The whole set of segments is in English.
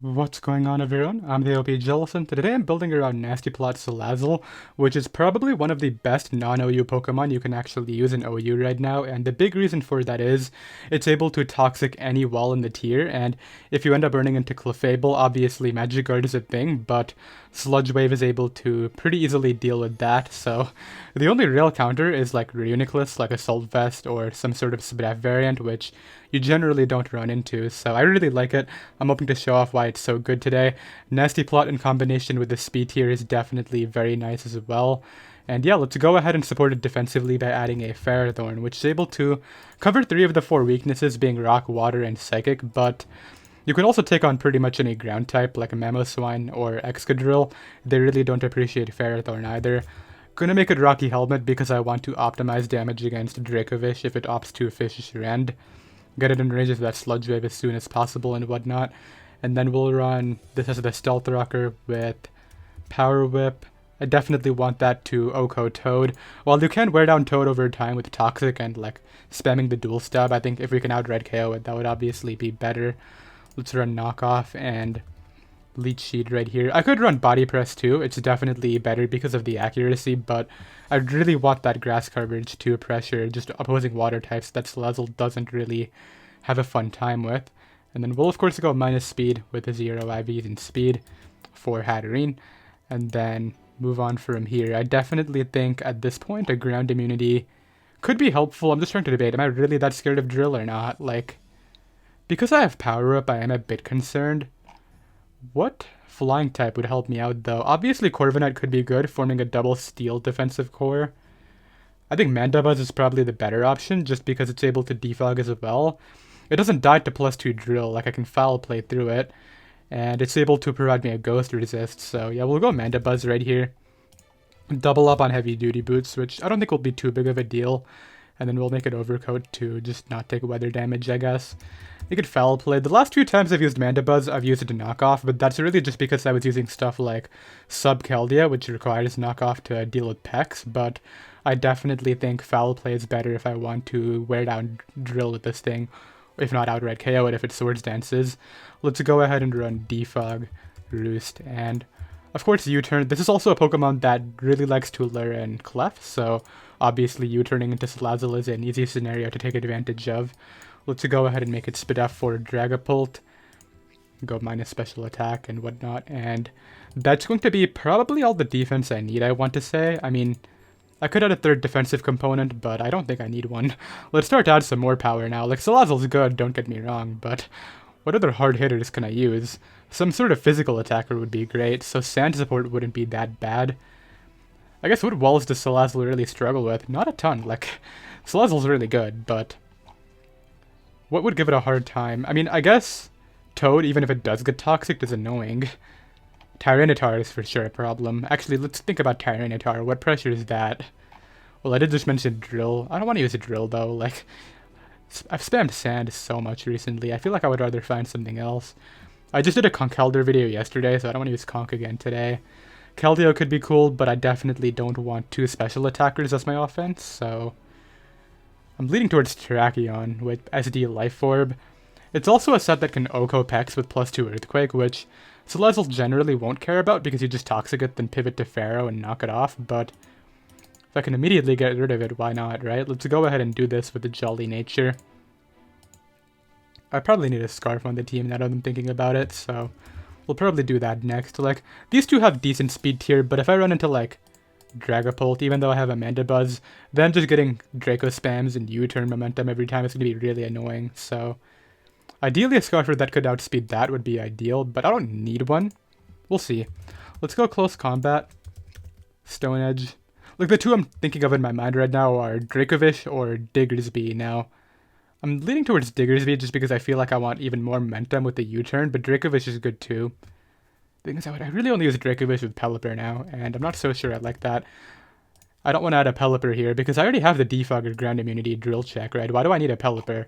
What's going on, everyone? I'm the OPJellicent. Today I'm building around Nasty Plot Salazzle, which is probably one of the best non-OU Pokemon you can actually use in OU right now, and the big reason for that is it's able to toxic any wall in the tier, and if you end up running into Clefable, obviously Magic Guard is a thing, but Sludge Wave is able to pretty easily deal with that, so the only real counter is like Reuniclus, like Assault Vest, or some sort of Sbref variant, which you generally don't run into, so I really like it. I'm hoping to show off why it's so good today. Nasty Plot in combination with the speed tier is definitely very nice as well. And yeah, let's go ahead and support it defensively by adding a Ferrothorn, which is able to cover 3 of the 4 weaknesses being Rock, Water, and Psychic, but you can also take on pretty much any ground type like a Mamoswine or Excadrill. They really don't appreciate Ferrothorn either. Gonna make it Rocky Helmet because I want to optimize damage against Dracovish if it opts to Fish Rend. Get it in range of that Sludge Wave as soon as possible and whatnot. And then we'll run this as the Stealth Rocker with Power Whip. I definitely want that to OHKO Toad. While you can wear down Toad over time with Toxic and like spamming the dual stab, I think if we can outright KO it, that would obviously be better. Let's run Knockoff and Leech Seed right here. I could run Body Press too, it's definitely better because of the accuracy, but I really want that grass coverage to pressure just opposing water types that Salazzle doesn't really have a fun time with. And then we'll of course go minus speed with the 0 IVs and speed for Hatterene, and then move on from here. I definitely think at this point a ground immunity could be helpful. I'm just trying to debate, am I really that scared of Drill or not? Like, because I have Power Up, I am a bit concerned. What flying type would help me out though? Obviously Corviknight could be good, forming a double steel defensive core. I think Mandibuzz is probably the better option, just because it's able to defog as well. It doesn't die to +2 drill, like I can foul play through it, and it's able to provide me a ghost resist, so yeah, we'll go Mandibuzz right here. Double up on heavy duty boots, which I don't think will be too big of a deal, and then we'll make it Overcoat to just not take weather damage, I guess. You could foul play. The last few times I've used Mandibuzz, I've used it to knock off, but that's really just because I was using stuff like Sub Keldea, which requires knockoff to deal with Pex, but I definitely think foul play is better if I want to wear down Drill with this thing, if not outright KO it if it Swords Dances. Let's go ahead and run Defog, Roost, and of course U-Turn. This is also a Pokemon that really likes to lure in Clef, so obviously U-turning into Salazzle is an easy scenario to take advantage of. Let's go ahead and make it Spadef for Dragapult. Go minus special attack and whatnot. And that's going to be probably all the defense I need, I want to say. I mean, I could add a third defensive component, but I don't think I need one. Let's start to add some more power now. Like, Salazzle's good, don't get me wrong, but what other hard hitters can I use? Some sort of physical attacker would be great, so sand support wouldn't be that bad. I guess what walls does Salazzle really struggle with? Not a ton. Like, Salazzle's really good, but what would give it a hard time? I mean, I guess Toad, even if it does get toxic, is annoying. Tyranitar is for sure a problem. Actually, let's think about Tyranitar. What pressure is that? Well, I did just mention Drill. I don't want to use a Drill, though. Like, I've spammed Sand so much recently. I feel like I would rather find something else. I just did a Conkeldurr video yesterday, so I don't want to use Conk again today. Keldeo could be cool, but I definitely don't want 2 special attackers as my offense, so I'm leaning towards Terrakion with SD Life Orb. It's also a set that can OHKO Pex with +2 Earthquake, which Salazzle generally won't care about because you just Toxic it, then pivot to Pharaoh and knock it off, but if I can immediately get rid of it, why not, right? Let's go ahead and do this with the Jolly Nature. I probably need a Scarf on the team now that I'm thinking about it, so we'll probably do that next. Like, these two have decent speed tier, but if I run into, like, Dragapult, even though I have a Mandibuzz, then just getting Draco spams and U-turn momentum every time is going to be really annoying, so ideally a Scarfer that could outspeed that would be ideal, but I don't need one. We'll see. Let's go close combat. Stone Edge. Like, the two I'm thinking of in my mind right now are Dracovish or Diggersby. Now, I'm leaning towards Diggersby just because I feel like I want even more momentum with the U-turn, but Dracovish is good too. The thing is, I really only use Dracovish with Pelipper now, and I'm not so sure I like that. I don't want to add a Pelipper here, because I already have the Defogger Ground Immunity Drill check, right? Why do I need a Pelipper?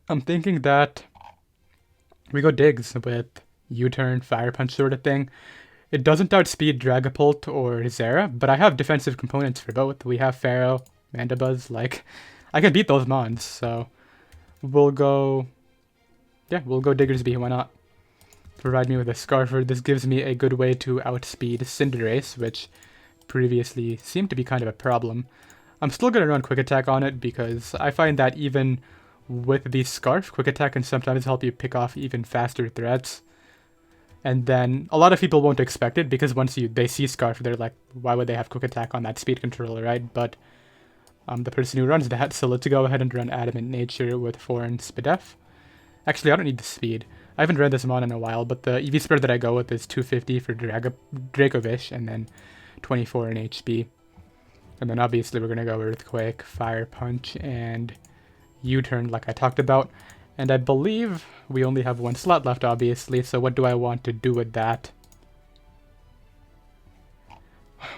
I'm thinking that we go Diggs with U-turn, Fire Punch sort of thing. It doesn't outspeed Dragapult or Zera, but I have defensive components for both. We have Pharaoh, Mandibuzz, like, I can beat those mons, so we'll go yeah, we'll go Diggersby, why not? Provide me with a Scarfer. This gives me a good way to outspeed Cinderace, which previously seemed to be kind of a problem. I'm still going to run Quick Attack on it because I find that even with the Scarf, Quick Attack can sometimes help you pick off even faster threats. And then a lot of people won't expect it because once they see Scarf, they're like, why would they have Quick Attack on that speed controller, right? But I'm the person who runs that, so let's go ahead and run Adamant Nature with 4 and Spadef. Actually, I don't need the speed. I haven't read this mod in a while, but the EV spread that I go with is 250 for Dracovish and then 24 in HP. And then obviously we're going to go Earthquake, Fire Punch, and U-Turn like I talked about. And I believe we only have 1 slot left, obviously, so what do I want to do with that?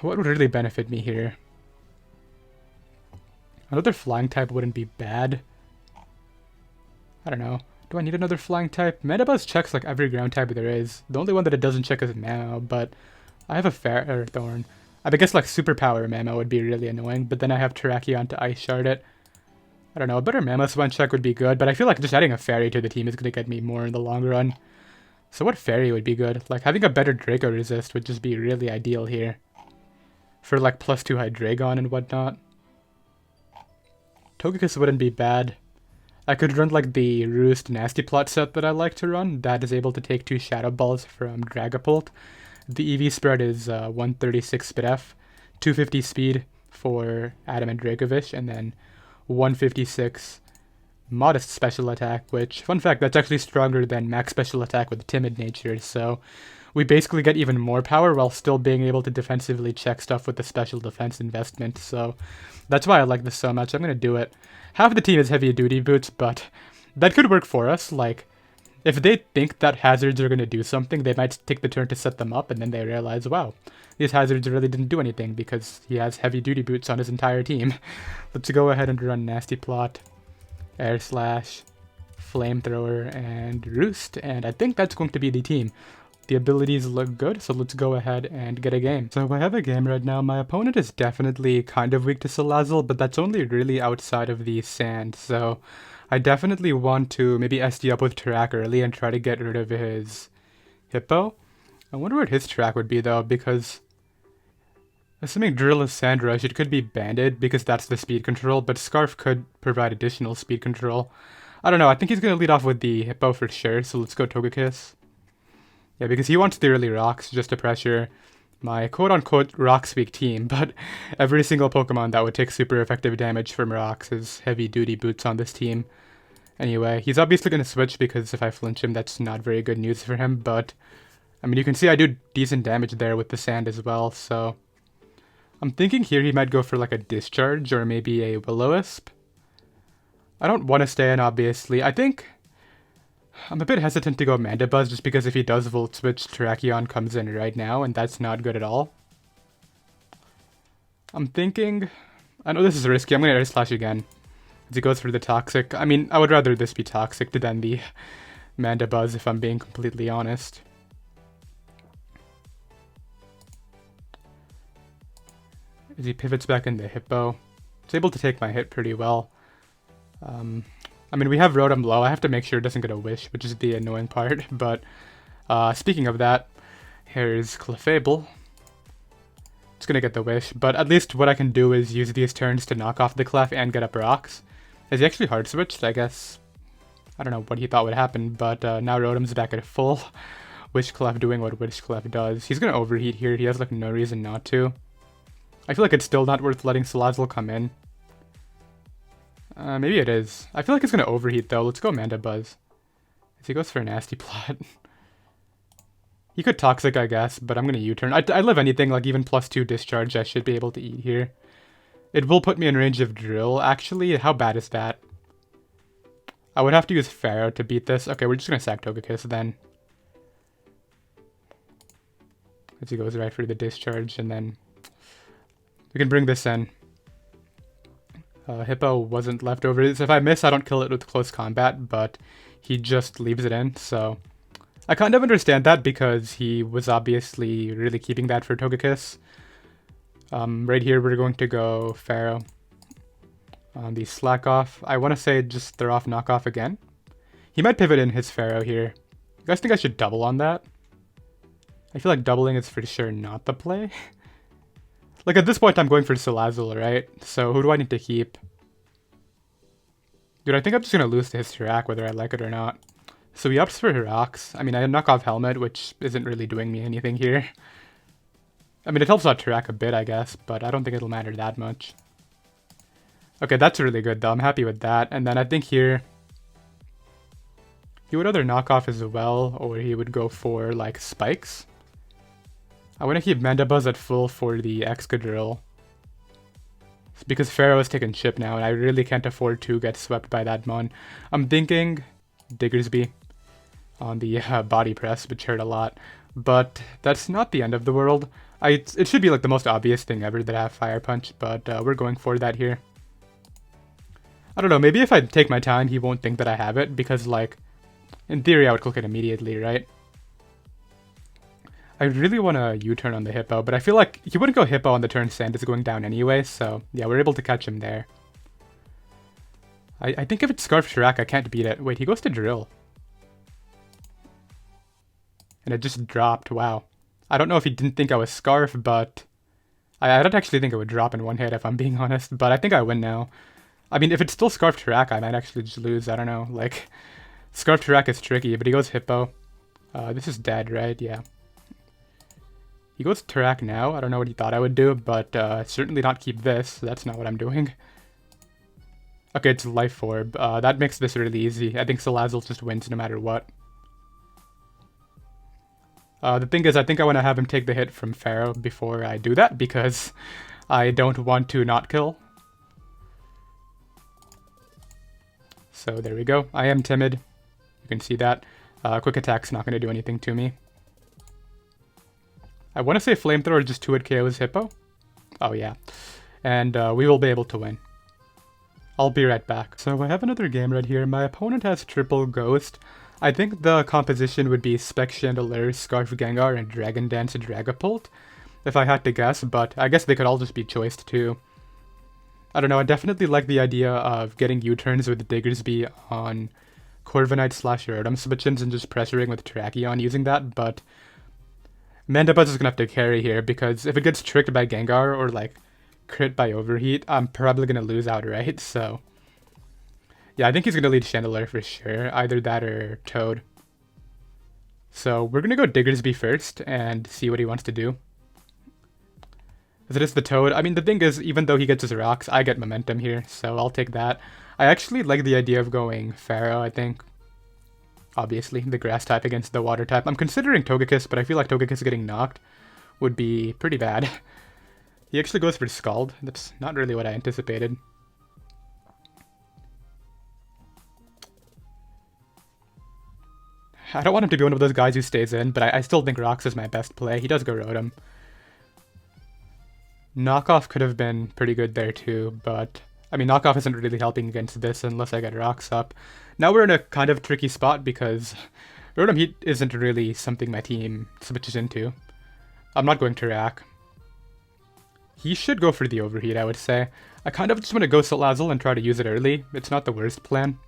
What would really benefit me here? Another flying type wouldn't be bad. I don't know. Do I need another flying type? Mandibuzz checks like every ground type there is. The only one that it doesn't check is Mammo, but I have a Ferrothorn. I guess like Superpower Mammo would be really annoying, but then I have Terrakion to Ice Shard it. I don't know, a better Mammoth one check would be good, but I feel like just adding a Fairy to the team is going to get me more in the long run. So what Fairy would be good? Like having a better Draco resist would just be really ideal here. For like +2 Hydreigon and whatnot. Togekiss wouldn't be bad. I could run like the Roost Nasty Plot set that I like to run. That is able to take 2 Shadow Balls from Dragapult. The EV spread is 136 Spadef, 250 speed for Adamant Dracovish, and then 156 modest special attack, which, fun fact, that's actually stronger than max special attack with Timid Nature, so we basically get even more power while still being able to defensively check stuff with the special defense investment, so that's why I like this so much. I'm going to do it. Half the team is heavy duty boots, but that could work for us. Like, if they think that hazards are going to do something, they might take the turn to set them up, and then they realize, wow, these hazards really didn't do anything because he has heavy duty boots on his entire team. Let's go ahead and run Nasty Plot, Air Slash, Flamethrower, and Roost, and I think that's going to be the team. The abilities look good, so let's go ahead and get a game. So I have a game right now. My opponent is definitely kind of weak to Salazzle, but that's only really outside of the sand, so I definitely want to maybe SD up with Terrak early and try to get rid of his Hippo. I wonder what his track would be though, because assuming Drill is Sand Rush, it could be Banded because that's the speed control, but Scarf could provide additional speed control. I don't know, I think he's going to lead off with the Hippo for sure, so let's go Togekiss. Yeah, because he wants the early rocks just to pressure my quote-unquote rock-weak team, but every single Pokemon that would take super effective damage from rocks is heavy-duty boots on this team. Anyway, he's obviously going to switch because if I flinch him, that's not very good news for him, but I mean, you can see I do decent damage there with the sand as well, so I'm thinking here he might go for like a Discharge or maybe a Will-O-Wisp. I don't want to stay in, obviously. I think I'm a bit hesitant to go Mandibuzz just because if he does Volt Switch, Terrakion comes in right now, and that's not good at all. I'm thinking, I know this is risky, I'm going to Air Slash again. As he goes for the Toxic. I mean, I would rather this be Toxic than the Mandibuzz if I'm being completely honest. As he pivots back into Hippo, it's able to take my hit pretty well. I mean, we have Rotom low. I have to make sure it doesn't get a Wish, which is the annoying part. But speaking of that, here's Clefable. It's going to get the Wish, but at least what I can do is use these turns to knock off the Clef and get up rocks. Has he actually hard switched? I guess. I don't know what he thought would happen, but now Rotom's back at full. Wish Clef doing what Wish Clef does. He's going to overheat here. He has like no reason not to. I feel like it's still not worth letting Salazzle come in. Maybe it is. I feel like it's going to overheat though. Let's go Mandibuzz. As he goes for a Nasty Plot. He could Toxic, I guess, but I'm going to U-turn. I live anything, like even +2 Discharge, I should be able to eat here. It will put me in range of Drill, actually. How bad is that? I would have to use Pharaoh to beat this. Okay, we're just going to sack Togekiss then. As he goes right for the Discharge, and then we can bring this in. Hippo wasn't left over. So if I miss, I don't kill it with close combat, but he just leaves it in, so I kind of understand that because he was obviously really keeping that for Togekiss. Right here, we're going to go Pharaoh on the Slack Off. I want to say just throw off Knockoff again. He might pivot in his Pharaoh here. You guys think I should double on that? I feel like doubling is for sure not the play. Like at this point I'm going for Salazzle, right? So who do I need to keep? Dude, I think I'm just gonna lose to his Hirak whether I like it or not. So he opts for Hirax. I mean, I knock off Helmet, which isn't really doing me anything here. I mean, it helps out Hirak a bit, I guess, but I don't think it'll matter that much. Okay, that's really good though. I'm happy with that. And then I think here he would either knock off as well, or he would go for like spikes. I want to keep Mandibuzz at full for the Excadrill. Because Pharaoh is taking chip now, and I really can't afford to get swept by that mon. I'm thinking Diggersby on the body press, which hurt a lot. But that's not the end of the world. It should be like the most obvious thing ever that I have Fire Punch, but we're going for that here. I don't know, maybe if I take my time, he won't think that I have it, because like, in theory I would click it immediately, right? I really want to U-turn on the Hippo, but I feel like he wouldn't go Hippo on the turn Sand is going down anyway, so yeah, we're able to catch him there. I think if it's Scarf Hirak, I can't beat it. Wait, he goes to Drill. And it just dropped, wow. I don't know if he didn't think I was Scarf, but I don't actually think it would drop in one hit if I'm being honest, but I think I win now. I mean, if it's still Scarf Hirak, I might actually just lose, I don't know, like, Scarf Hirak is tricky, but he goes Hippo. This is dead, right? Yeah. He goes Hirak now. I don't know what he thought I would do, but certainly not keep this. That's not what I'm doing. Okay, it's Life Orb. That makes this really easy. I think Salazzle just wins no matter what. The thing is, I think I want to have him take the hit from Pharaoh before I do that, because I don't want to not kill. So there we go. I am timid. You can see that. Quick Attack's not going to do anything to me. I want to say Flamethrower just 2-hit KOs Hippo. Oh yeah. And we will be able to win. I'll be right back. So I have another game right here. My opponent has triple Ghost. I think the composition would be Spec Chandelier, Scarf Gengar, and Dragon Dance Dragapult, if I had to guess, but I guess they could all just be choiced too. I don't know, I definitely like the idea of getting U-turns with Diggersby on Corviknight / Rotom switch-ins and just pressuring with Terrakion using that, but Mandibuzz is gonna have to carry here, because if it gets tricked by Gengar or like crit by Overheat, I'm probably gonna lose outright, so yeah, I think he's gonna lead Chandelier for sure, either that or Toad. So we're gonna go Diggersby first and see what he wants to do. As it is the Toad, I mean the thing is, even though he gets his rocks, I get momentum here, so I'll take that. I actually like the idea of going Pharaoh, I think. Obviously, the grass type against the water type. I'm considering Togekiss, but I feel like Togekiss getting knocked would be pretty bad. He actually goes for Scald. That's not really what I anticipated. I don't want him to be one of those guys who stays in, but I still think Rocks is my best play. He does go Rotom. Knockoff could have been pretty good there too, but I mean, Knockoff isn't really helping against this unless I get Rocks up. Now we're in a kind of tricky spot because Rotom Heat isn't really something my team switches into. I'm not going to Rack. He should go for the Overheat, I would say. I kind of just want to go Salazzle and try to use it early. It's not the worst plan.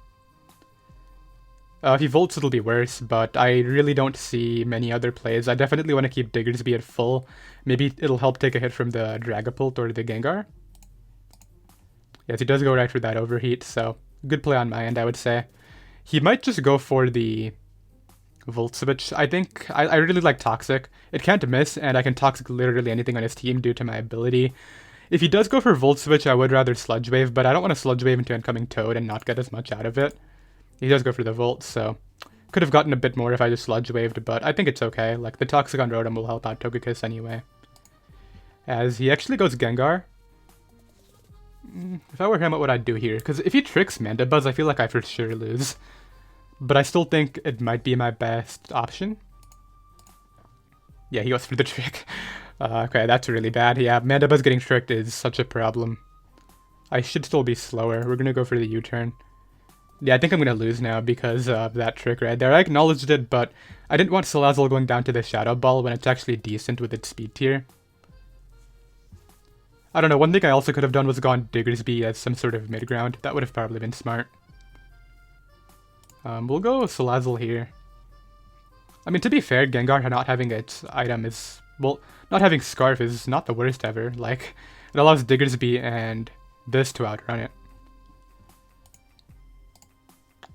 If he Volts, it'll be worse, but I really don't see many other plays. I definitely want to keep Diggersby at full. Maybe it'll help take a hit from the Dragapult or the Gengar. Yes, he does go right for that Overheat, so good play on my end, I would say. He might just go for the Volt Switch. I think I really like Toxic. It can't miss, and I can Toxic literally anything on his team due to my ability. If he does go for Volt Switch, I would rather Sludge Wave, but I don't want to Sludge Wave into incoming Toad and not get as much out of it. He does go for the Volt, so could have gotten a bit more if I just Sludge Waved, but I think it's okay. Like, the Toxic on Rotom will help out Togekiss anyway. As he actually goes Gengar. If I were him, what would I do here? Because if he tricks Mandibuzz, I feel like I for sure lose. But I still think it might be my best option. Yeah, he goes for the trick. Okay, that's really bad. Yeah, Mandibuzz getting tricked is such a problem. I should still be slower. We're going to go for the U-turn. Yeah, I think I'm going to lose now because of that trick right there. I acknowledged it, but I didn't want Salazzle going down to the Shadow Ball when it's actually decent with its speed tier. I don't know, one thing I also could have done was gone Diggersby as some sort of mid-ground. That would have probably been smart. We'll go Salazzle here. I mean, to be fair, Gengar not having its item is... Well, not having Scarf is not the worst ever. Like, it allows Diggersby and this to outrun it.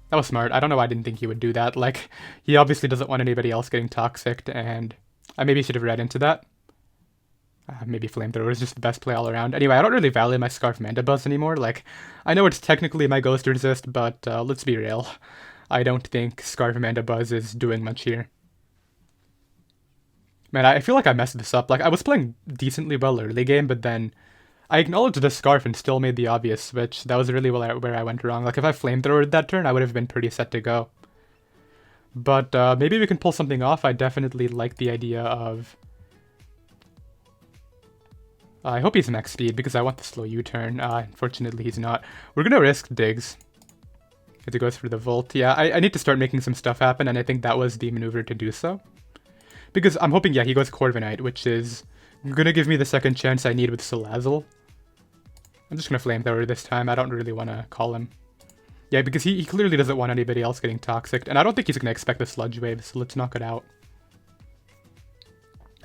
That was smart. I don't know why I didn't think he would do that. Like, he obviously doesn't want anybody else getting toxic, and I maybe should have read into that. Maybe Flamethrower is just the best play all around. Anyway, I don't really value my Scarf Mandibuzz anymore. Like, I know it's technically my Ghost Resist, but let's be real. I don't think Scarf Mandibuzz is doing much here. Man, I feel like I messed this up. Like, I was playing decently well early game, but then I acknowledged the Scarf and still made the obvious switch. That was really where I went wrong. Like, if I Flamethrowered that turn, I would have been pretty set to go. But maybe we can pull something off. I definitely like the idea of... I hope he's max speed because I want the slow U-turn. Unfortunately, he's not. We're going to risk Diggs. As he goes for the Volt. Yeah, I need to start making some stuff happen, and I think that was the maneuver to do so. Because I'm hoping, yeah, he goes Corviknight, which is going to give me the second chance I need with Salazzle. I'm just going to Flamethrower this time. I don't really want to call him. Yeah, because he clearly doesn't want anybody else getting toxic, and I don't think he's going to expect the Sludge Wave, so let's knock it out.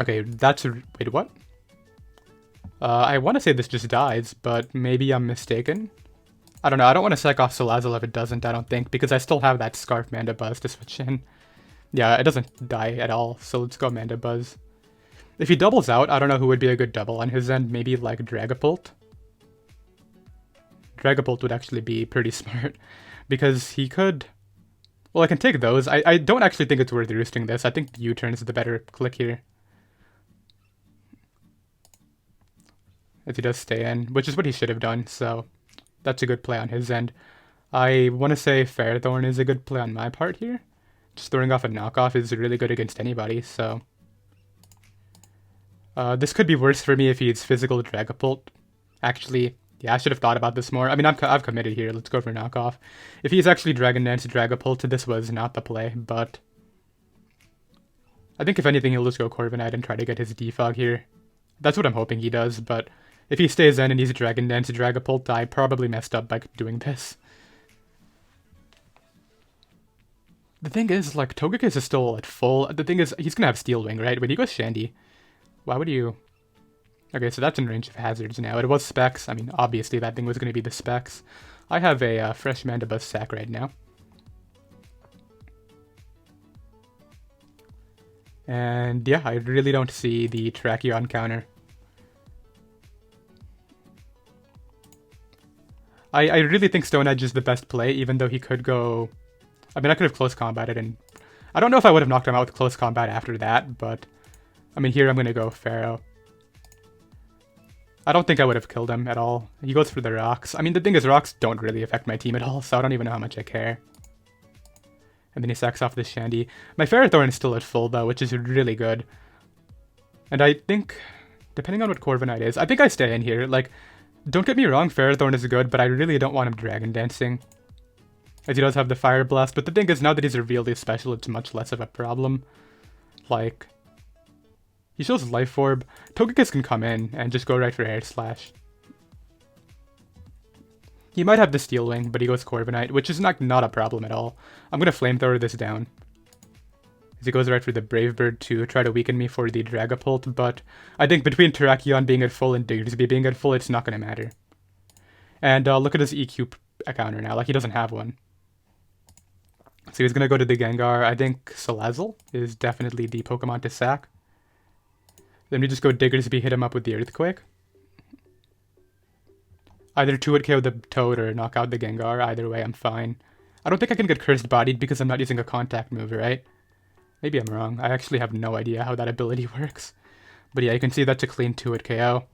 Okay, that's... Wait, what? I want to say this just dies, but maybe I'm mistaken. I don't know, I don't want to psych off Salazzle if it doesn't, I don't think, because I still have that Scarf Mandibuzz to switch in. Yeah, it doesn't die at all, so let's go Mandibuzz. If he doubles out, I don't know who would be a good double on his end, maybe like Dragapult. Dragapult would actually be pretty smart, because he could... Well, I can take those. I don't actually think it's worth roosting this. I think the U-turn is the better click here. As he does stay in, which is what he should have done, so that's a good play on his end. I want to say Ferrothorn is a good play on my part here. Just throwing off a knockoff is really good against anybody, so... this could be worse for me if he's physical Dragapult. Actually, yeah, I should have thought about this more. I mean, I've committed here, let's go for knockoff. If he's actually Dragon Dance Dragapult, this was not the play, but... I think if anything, he'll just go Corviknight and try to get his defog here. That's what I'm hoping he does, but... If he stays in and he's Dragon Dance Dragapult, I probably messed up by doing this. The thing is, like, Togekiss is still at full. The thing is, he's gonna have Steel Wing, right? When he goes Shandy, why would you... Okay, so that's in range of hazards now. It was Specs. I mean, obviously that thing was gonna be the Specs. I have a fresh Mandibuzz sack right now. And yeah, I really don't see the Tracheon counter. I really think Stone Edge is the best play, even though he could go... I mean, I could have close combated, and... I don't know if I would have knocked him out with close combat after that, but... I mean, here I'm going to go Pharaoh. I don't think I would have killed him at all. He goes for the rocks. I mean, the thing is, rocks don't really affect my team at all, so I don't even know how much I care. And then he sacks off this Shandy. My Ferrothorn is still at full, though, which is really good. And I think, depending on what Corviknight is, I think I stay in here. Like... Don't get me wrong, Ferrothorn is good, but I really don't want him Dragon Dancing. As he does have the Fire Blast, but the thing is, now that he's revealed his special, it's much less of a problem. Like, he shows Life Orb. Togekiss can come in and just go right for Air Slash. He might have the Steel Wing, but he goes Corviknight, which is not a problem at all. I'm going to Flamethrower this down. As he goes right for the Brave Bird to try to weaken me for the Dragapult, but I think between Terrakion being at full and Diggersby being at full, it's not going to matter. And look at his EQ counter now, like he doesn't have one. So he's going to go to the Gengar. I think Salazzle is definitely the Pokemon to sack. Then we just go Diggersby, hit him up with the Earthquake. Either 2-hit KO the Toad or knock out the Gengar, either way I'm fine. I don't think I can get Cursed Bodied because I'm not using a contact move, right? Maybe I'm wrong. I actually have no idea how that ability works. But yeah, you can see that's a clean 2-hit KO.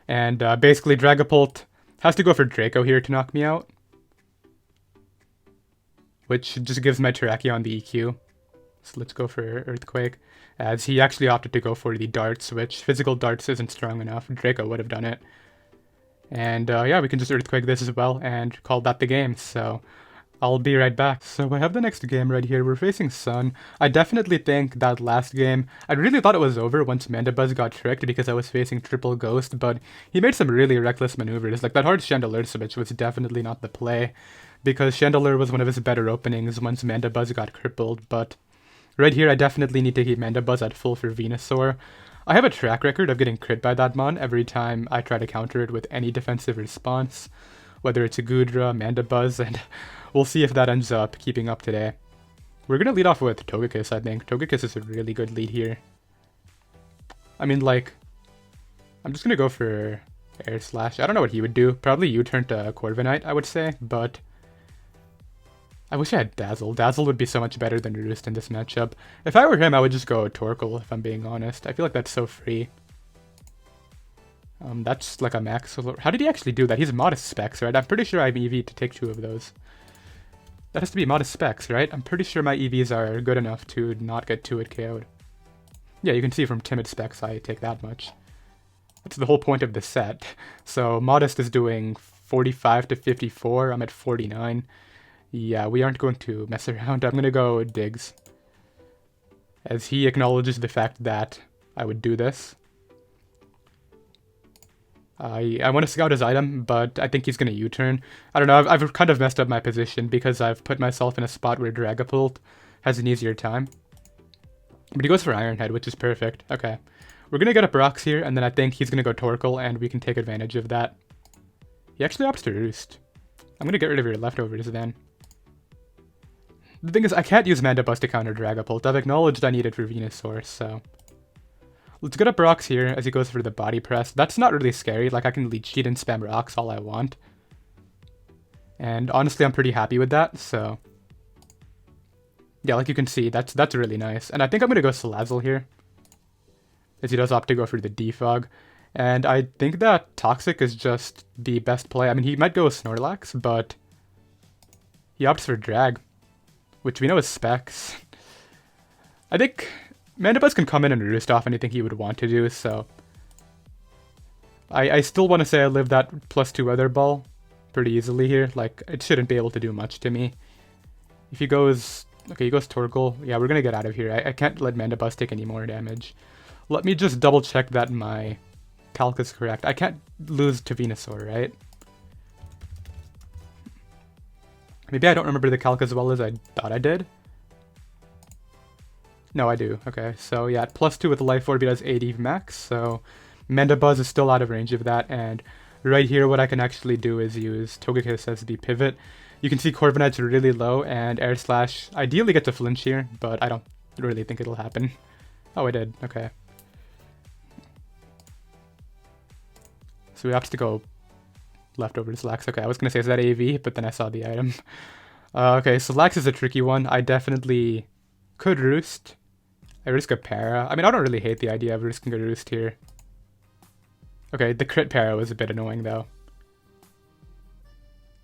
And basically Dragapult has to go for Draco here to knock me out. Which just gives my Terrakion the EQ. So let's go for Earthquake. As he actually opted to go for the Darts, which physical Darts isn't strong enough. Draco would have done it. And yeah, we can just Earthquake this as well and call that the game. So... I'll be right back. So I have the next game right here. We're facing Sun. I definitely think that last game, I really thought it was over once Mandibuzz got tricked because I was facing triple Ghost, but he made some really reckless maneuvers. Like that hard Chandelier switch was definitely not the play. because Chandelure was one of his better openings once Mandibuzz got crippled, but right here I definitely need to keep Mandibuzz at full for Venusaur. I have a track record of getting crit by that mon every time I try to counter it with any defensive response, whether it's a Goodra, Mandibuzz, and we'll see if that ends up keeping up today. We're gonna lead off with Togekiss, I think. Togekiss is a really good lead here. I mean, like, I'm just gonna go for Air Slash. I don't know what he would do. Probably U-turn to Corviknight, I would say, but I wish I had Dazzle. Dazzle would be so much better than Roost in this matchup. If I were him, I would just go Torkoal, if I'm being honest. I feel like that's so free. That's like a max. How did he actually do that? He's modest specs, right? I'm pretty sure I have EV to take 2 of those. That has to be modest specs, right? I'm pretty sure my EVs are good enough to not get 2-hit KO'd. Yeah, you can see from timid specs I take that much. That's the whole point of the set. So modest is doing 45 to 54. I'm at 49. Yeah, we aren't going to mess around. I'm going to go Diggs, as he acknowledges the fact that I would do this. I want to scout his item, but I think he's going to U-turn. I don't know, I've kind of messed up my position because I've put myself in a spot where Dragapult has an easier time. But he goes for Iron Head, which is perfect. Okay. We're going to get up rocks here, and then I think he's going to go Torkoal, and we can take advantage of that. He actually opts to Roost. I'm going to get rid of your leftovers then. The thing is, I can't use Mandibuzz to counter Dragapult. I've acknowledged I need it for Venusaur, so let's get up rocks here as he goes for the body press. That's not really scary. Like, I can Leech Seed and spam rocks all I want. And honestly, I'm pretty happy with that, so yeah, like you can see, that's really nice. And I think I'm going to go Salazzle here, as he does opt to go for the Defog. And I think that Toxic is just the best play. I mean, he might go with Snorlax, but he opts for Drag, which we know is specs. I think Mandibuzz can come in and Roost off anything he would want to do, so I still want to say I live that +2 Weather Ball pretty easily here. Like, it shouldn't be able to do much to me. If he goes... Okay, he goes Torkoal. Yeah, we're going to get out of here. I can't let Mandibuzz take any more damage. Let me just double check that my calc is correct. I can't lose to Venusaur, right? Maybe I don't remember the calc as well as I thought I did. No, I do. Okay, so yeah, +2 with the Life Orb, he does 80 max, so Mandibuzz is still out of range of that, and right here what I can actually do is use Togekiss as the pivot. You can see Corviknight's really low, and Air Slash ideally gets a flinch here, but I don't really think it'll happen. Oh, I did. Okay. So we opts to go leftover to Slax. Okay, I was going to say, is that AV? But then I saw the item. Okay, so Slax is a tricky one. I definitely could Roost. I risk a Para. I mean, I don't really hate the idea of risking a Roost here. Okay, the crit Para was a bit annoying, though.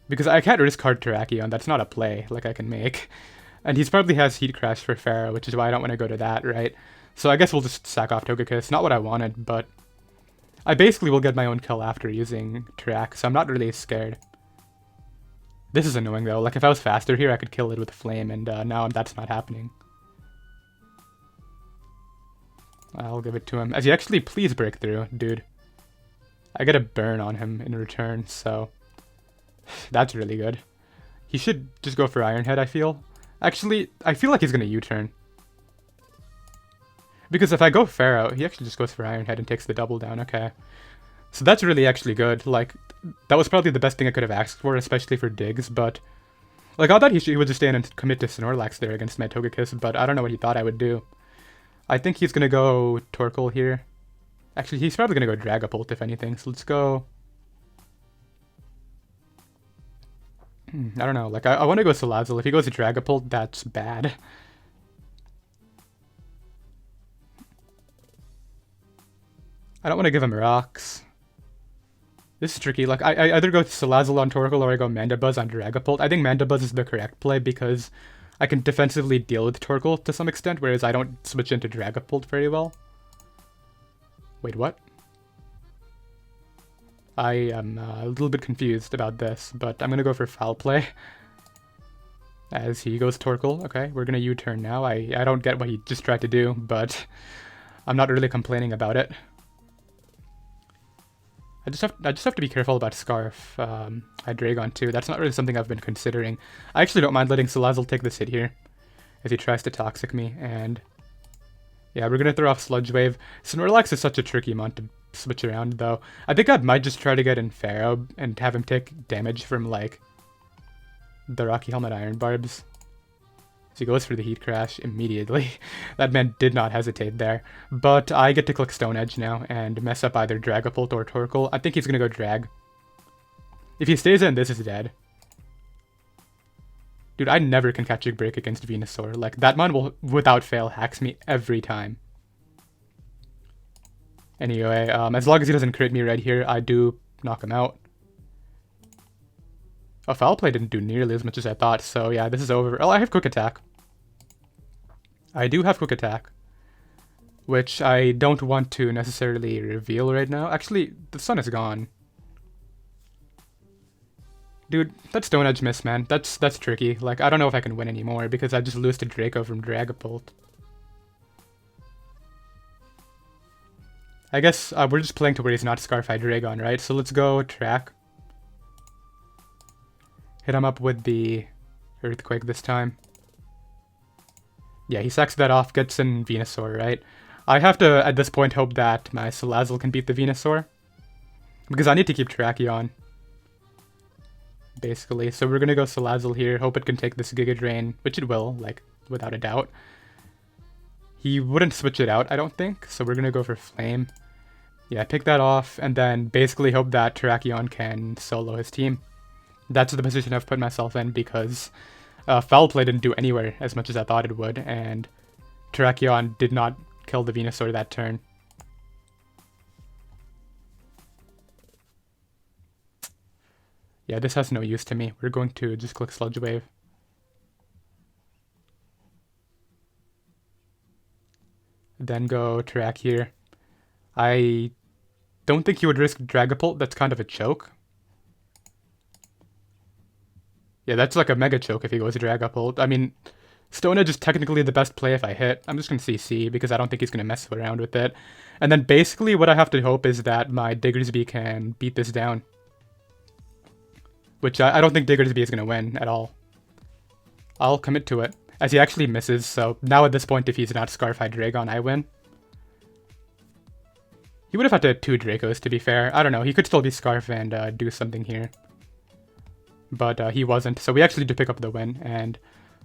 Because I can't risk hard Terrakion. That's not a play like I can make. And he probably has Heat Crash for Pharaoh, which is why I don't want to go to that, right? So I guess we'll just sack off Togekiss. Not what I wanted, but I basically will get my own kill after using Terrak, so I'm not really scared. This is annoying, though. Like, if I was faster here, I could kill it with Flame, and now that's not happening. I'll give it to him. As he actually, please break through, dude. I get a burn on him in return, so that's really good. He should just go for Iron Head, I feel. Actually, I feel like he's going to U-turn. Because if I go Pharaoh, he actually just goes for Iron Head and takes the double down. Okay. So that's really actually good. Like, that was probably the best thing I could have asked for, especially for Diggs, but like, I thought he would just stand and commit to Snorlax there against my Togekiss, but I don't know what he thought I would do. I think he's going to go Torkoal here. Actually, he's probably going to go Dragapult, if anything, so let's go... I don't know, like, I want to go Salazzle. If he goes Dragapult, that's bad. I don't want to give him rocks. This is tricky. Like, I either go Salazzle on Torkoal or I go Mandibuzz on Dragapult. I think Mandibuzz is the correct play because I can defensively deal with Torkoal to some extent, whereas I don't switch into Dragapult very well. Wait, what? I am a little bit confused about this, but I'm going to go for Foul Play. As he goes Torkoal. Okay, we're going to U-turn now. I don't get what he just tried to do, but I'm not really complaining about it. I just have to be careful about Scarf. Hydreigon too. That's not really something I've been considering. I actually don't mind letting Salazzle take this hit here, as he tries to Toxic me, and yeah, we're gonna throw off Sludge Wave. Snorlax is such a tricky mon to switch around, though. I think I might just try to get in Pharaoh and have him take damage from, like, the Rocky Helmet Iron Barbs. So he goes for the Heat Crash immediately. That man did not hesitate there. But I get to click Stone Edge now and mess up either Dragapult or Torkoal. I think he's gonna go Drag. If he stays in, this is dead. Dude, I never can catch a break against Venusaur. Like, that mon will, without fail, hacks me every time. Anyway, as long as he doesn't crit me right here, I do knock him out. Oh, Foul Play didn't do nearly as much as I thought, so yeah, this is over. Oh, I have Quick Attack. I do have Quick Attack, which I don't want to necessarily reveal right now. Actually, the sun is gone. Dude, that Stone Edge miss, man. That's tricky. Like, I don't know if I can win anymore because I just lose to Draco from Dragapult. I guess we're just playing to where he's not Scarf Hydreigon, right? So let's go Track. Hit him up with the Earthquake this time. Yeah, he sacks that off, gets in Venusaur, right? I have to, at this point, hope that my Salazzle can beat the Venusaur, because I need to keep Tracheon, basically. So we're gonna go Salazzle here, hope it can take this Giga Drain, which it will, like, without a doubt. He wouldn't switch it out, I don't think, so we're gonna go for Flame. Yeah, pick that off, and then basically hope that Tracheon can solo his team. That's the position I've put myself in because Foul Play didn't do anywhere as much as I thought it would, and Tracheon did not kill the Venusaur that turn. Yeah, this has no use to me. We're going to just click Sludge Wave. Then go Track here. I don't think he would risk Dragapult. That's kind of a choke. Yeah, that's like a mega choke if he goes Dragapult. I mean, Stone Edge is technically the best play if I hit. I'm just going to CC because I don't think he's going to mess around with it. And then basically what I have to hope is that my Diggersby can beat this down. Which I don't think Diggersby is going to win at all. I'll commit to it, as he actually misses, so now at this point if he's not Scarf Hydreigon, I win. He would have had to have 2 Dracos, to be fair. I don't know, he could still be Scarf and do something here. But he wasn't, so we actually do pick up the win, and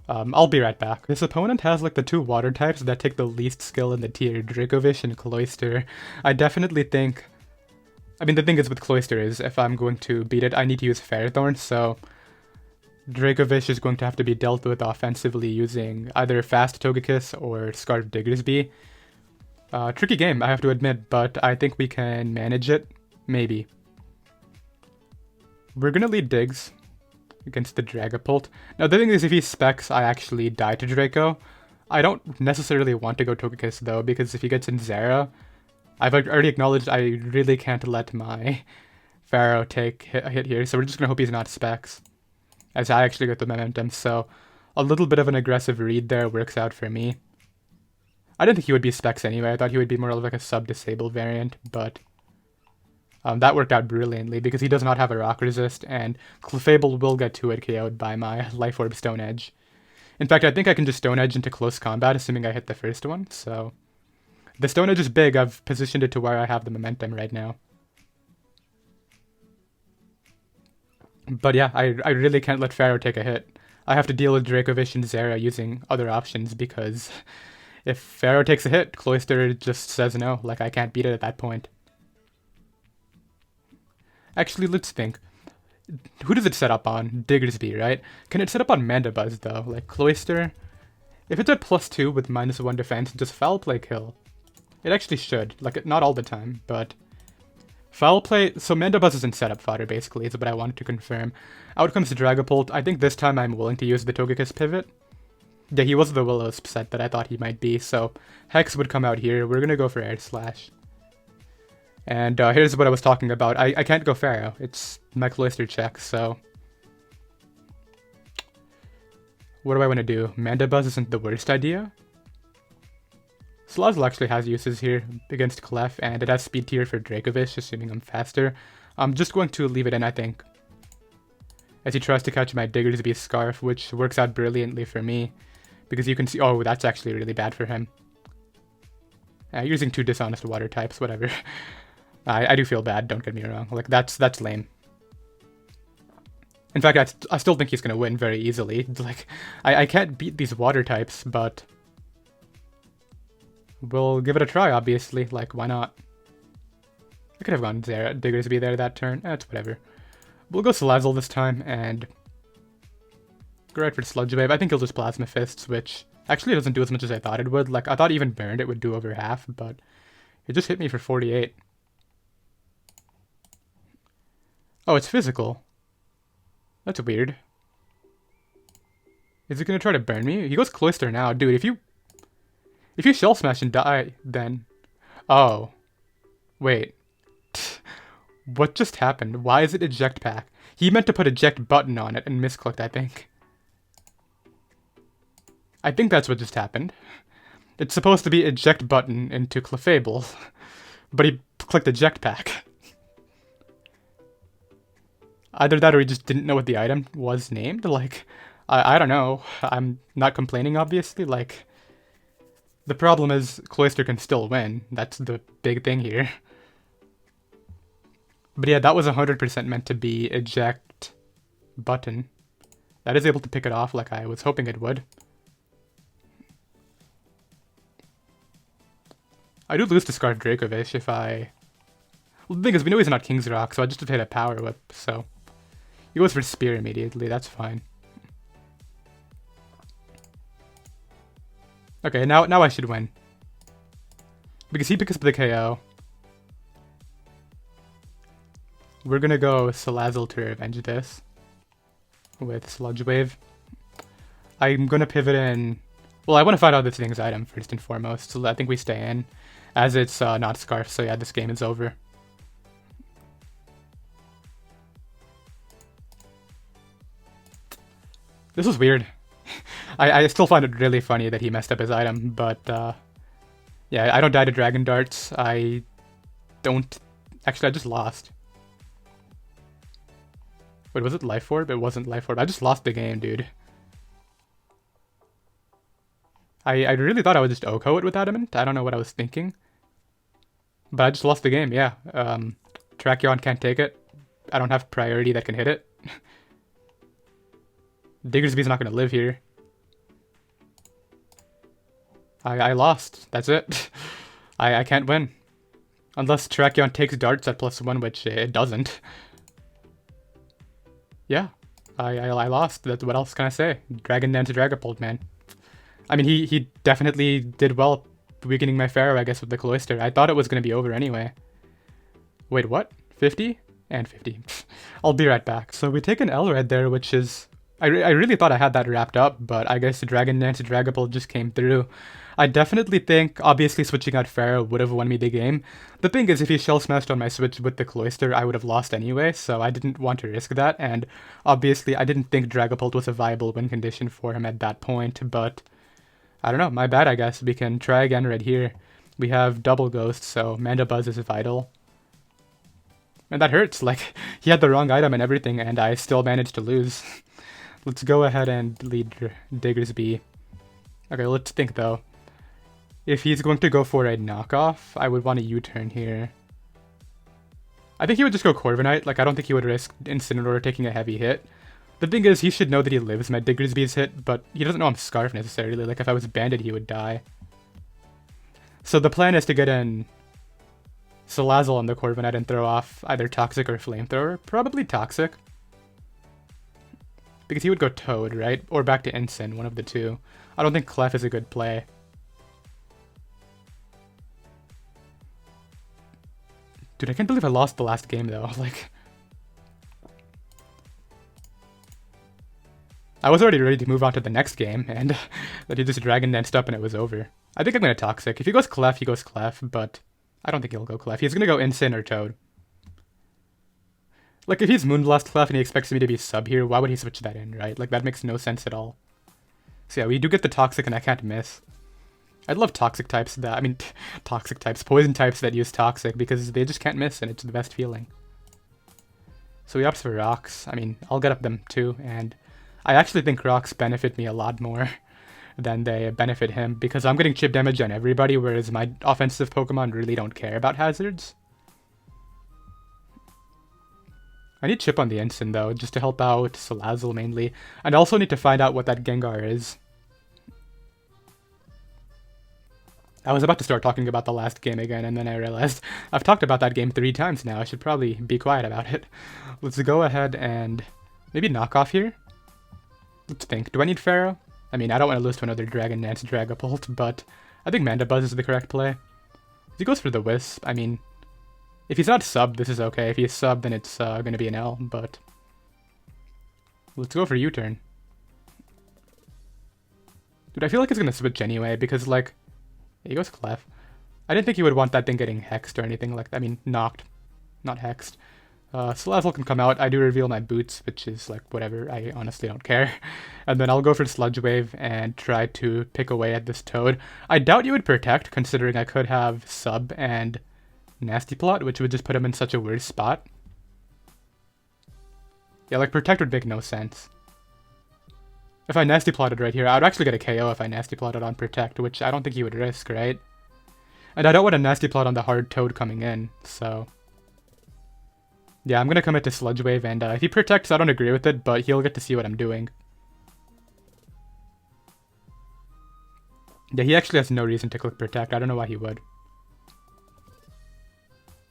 I'll be right back. This opponent has like the 2 water types that take the least skill in the tier, Dracovish and Cloyster. I definitely think... I mean, the thing is with Cloyster is, if I'm going to beat it, I need to use Ferrothorn, so Dracovish is going to have to be dealt with offensively using either Fast Togekiss or Scarf Diggersby. Tricky game, I have to admit, but I think we can manage it. Maybe. We're gonna lead Diggs against the Dragapult. Now, the thing is, if he specs, I actually die to Draco. I don't necessarily want to go Togekiss, though, because if he gets in Zera, I've already acknowledged I really can't let my Pharaoh take a hit here, so we're just gonna hope he's not specs, as I actually get the momentum, so a little bit of an aggressive read there works out for me. I didn't think he would be specs anyway, I thought he would be more of like a sub-disable variant, but that worked out brilliantly because he does not have a rock resist, and Clefable will get 2-hit KO'd by my Life Orb Stone Edge. In fact, I think I can just Stone Edge into close combat, assuming I hit the first one, so... The Stone Edge is big, I've positioned it to where I have the momentum right now. But yeah, I really can't let Pharaoh take a hit. I have to deal with Dracovish and Zera using other options because if Pharaoh takes a hit, Cloyster just says no, like I can't beat it at that point. Actually, let's think. Who does it set up on? Diggersby, right? Can it set up on Mandibuzz though? Like Cloyster? If it's at +2 with -1 defense, does Foul Play kill? It actually should. Like, not all the time, but... Foul Play... So Mandibuzz is in setup fodder, basically, is what I wanted to confirm. Out comes Dragapult. I think this time I'm willing to use the Togekiss pivot. Yeah, he was the Will-O-Wisp set that I thought he might be, so Hex would come out here. We're gonna go for Air Slash. And here's what I was talking about. I can't go Pharaoh. It's my Cloyster check, so... What do I want to do? Mandibuzz isn't the worst idea? Salazzle actually has uses here against Clef, and it has speed tier for Dracovish, assuming I'm faster. I'm just going to leave it in, I think, as he tries to catch my Diggersby Scarf, which works out brilliantly for me, because you can see— oh, that's actually really bad for him. Using 2 dishonest water types, whatever. I do feel bad, don't get me wrong. Like, that's lame. In fact, I still think he's going to win very easily. Like, I can't beat these water types, but we'll give it a try, obviously. Like, why not? I could have gone there, Diggersby there that turn. It's whatever. We'll go Salazzle this time, and go right for Sludge Wave. I think he'll just Plasma Fists, which actually doesn't do as much as I thought it would. Like, I thought even burned it would do over half, but it just hit me for 48. Oh, it's physical. That's weird. Is he gonna try to burn me? He goes Cloister now. Dude, if you Shell Smash and die, then— oh. Wait. What just happened? Why is it Eject Pack? He meant to put Eject Button on it and misclicked, I think. I think that's what just happened. It's supposed to be Eject Button into Clefable, but he clicked Eject Pack. Either that or he just didn't know what the item was named. Like, I don't know. I'm not complaining, obviously. Like, the problem is Cloister can still win. That's the big thing here. But yeah, that was 100% meant to be Eject Button. That is able to pick it off like I was hoping it would. I do lose to Scarf Dracovish if I— well, the thing is, we know he's not King's Rock, so I just have to hit a Power Whip, so he goes for Spear immediately, that's fine. Okay, now I should win. Because he picks up the KO. We're gonna go Salazzle to revenge this with Sludge Wave. I'm gonna pivot in— well, I want to find out this thing's item first and foremost, so I think we stay in, as it's not Scarf, so yeah, this game is over. This was weird. I still find it really funny that he messed up his item, but yeah, I don't die to Dragon Darts. I don't— actually, I just lost. Wait, was it Life Orb? It wasn't Life Orb. I just lost the game, dude. I really thought I would just OHKO it with Adamant. I don't know what I was thinking. But I just lost the game, yeah. Tracheon can't take it. I don't have priority that can hit it. Diggersby's not going to live here. I lost. That's it. I can't win. Unless Tracheon takes darts at +1, which it doesn't. Yeah. I lost. That's— what else can I say? Dragon Dance to Dragapult, man. I mean, he definitely did well weakening my Pharaoh, I guess, with the Cloister. I thought it was going to be over anyway. Wait, what? 50? And 50. I'll be right back. So we take an L right there, which is— I really thought I had that wrapped up, but I guess the Dragon Dance to Dragapult just came through. I definitely think, obviously, switching out Pharaoh would have won me the game. The thing is, if he Shell Smashed on my switch with the Cloister, I would have lost anyway, so I didn't want to risk that, and obviously I didn't think Dragapult was a viable win condition for him at that point, but I don't know, my bad, I guess. We can try again right here. We have double Ghost, so Mandibuzz is vital. And that hurts, like, he had the wrong item and everything, and I still managed to lose. Let's go ahead and lead Diggersby. Okay, let's think though. If he's going to go for a knockoff, I would want a U-turn here. I think he would just go Corviknight. Like, I don't think he would risk Incineroar taking a heavy hit. The thing is, he should know that he lives my Diggersby's hit, but he doesn't know I'm Scarf necessarily. Like, if I was Banded, he would die. So the plan is to get in Salazzle on the Corviknight and throw off either Toxic or Flamethrower. Probably Toxic. Because he would go Toad, right? Or back to Incin, one of the two. I don't think Clef is a good play. Dude, I can't believe I lost the last game, though. Like, I was already ready to move on to the next game, and that he just Dragon Danced up and it was over. I think I'm going to Toxic. If he goes Clef, he goes Clef, but I don't think he'll go Clef. He's going to go Incin or Toad. Like, if he's Moonblast Clef and he expects me to be sub here, why would he switch that in, right? Like, that makes no sense at all. So yeah, we do get the Toxic and I can't miss. I'd love toxic types that, I mean, toxic types, poison types that use toxic, because they just can't miss and it's the best feeling. So he opts for rocks. I mean, I'll get up them too, and I actually think rocks benefit me a lot more than they benefit him, because I'm getting chip damage on everybody, whereas my offensive Pokemon really don't care about hazards. I need chip on the Ensign though, just to help out Salazzle mainly, and I also need to find out what that Gengar is. I was about to start talking about the last game again, and then I realized I've talked about that game 3 times now. I should probably be quiet about it. Let's go ahead and maybe knock off here. Let's think. Do I need Pharaoh? I mean, I don't want to lose to another Dragon Dance Dragapult, but I think Mandibuzz is the correct play. If he goes for the Wisp, I mean, if he's not sub, this is okay. If he's sub, then it's going to be an L, but let's go for U-turn. Dude, I feel like it's going to switch anyway, because, like, he goes Clef. I didn't think he would want that thing getting hexed or anything like that. I mean, knocked, not hexed. Salazzle can come out. I do reveal my boots, which is like whatever. I honestly don't care. And then I'll go for Sludge Wave and try to pick away at this Toad. I doubt you would protect, considering I could have Sub and Nasty Plot, which would just put him in such a weird spot. Yeah, like protect would make no sense. If I Nasty Plotted right here, I would actually get a KO if I Nasty Plotted on Protect, which I don't think he would risk, right? And I don't want a Nasty Plot on the hard Toad coming in, so... yeah, I'm gonna commit to Sludge Wave, and if he Protects, I don't agree with it, but he'll get to see what I'm doing. Yeah, he actually has no reason to click Protect. I don't know why he would.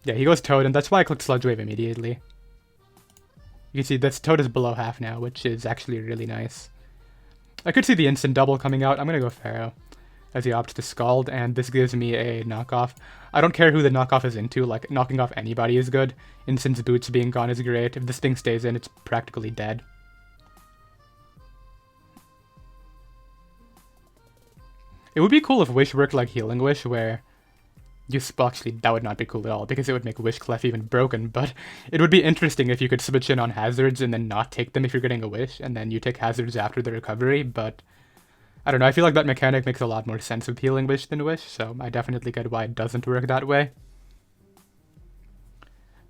Yeah, he goes Toad, and that's why I clicked Sludge Wave immediately. You can see this Toad is below half now, which is actually really nice. I could see the instant double coming out. I'm going to go Pharaoh as he opts to Scald, and this gives me a knockoff. I don't care who the knockoff is into, like, knocking off anybody is good. Instant's boots being gone is great. If this thing stays in, it's practically dead. It would be cool if Wish worked like Healing Wish, where actually, that would not be cool at all, because it would make Wish Clef even broken, but it would be interesting if you could switch in on hazards and then not take them if you're getting a Wish, and then you take hazards after the recovery, but I don't know, I feel like that mechanic makes a lot more sense with Healing Wish than Wish, so I definitely get why it doesn't work that way.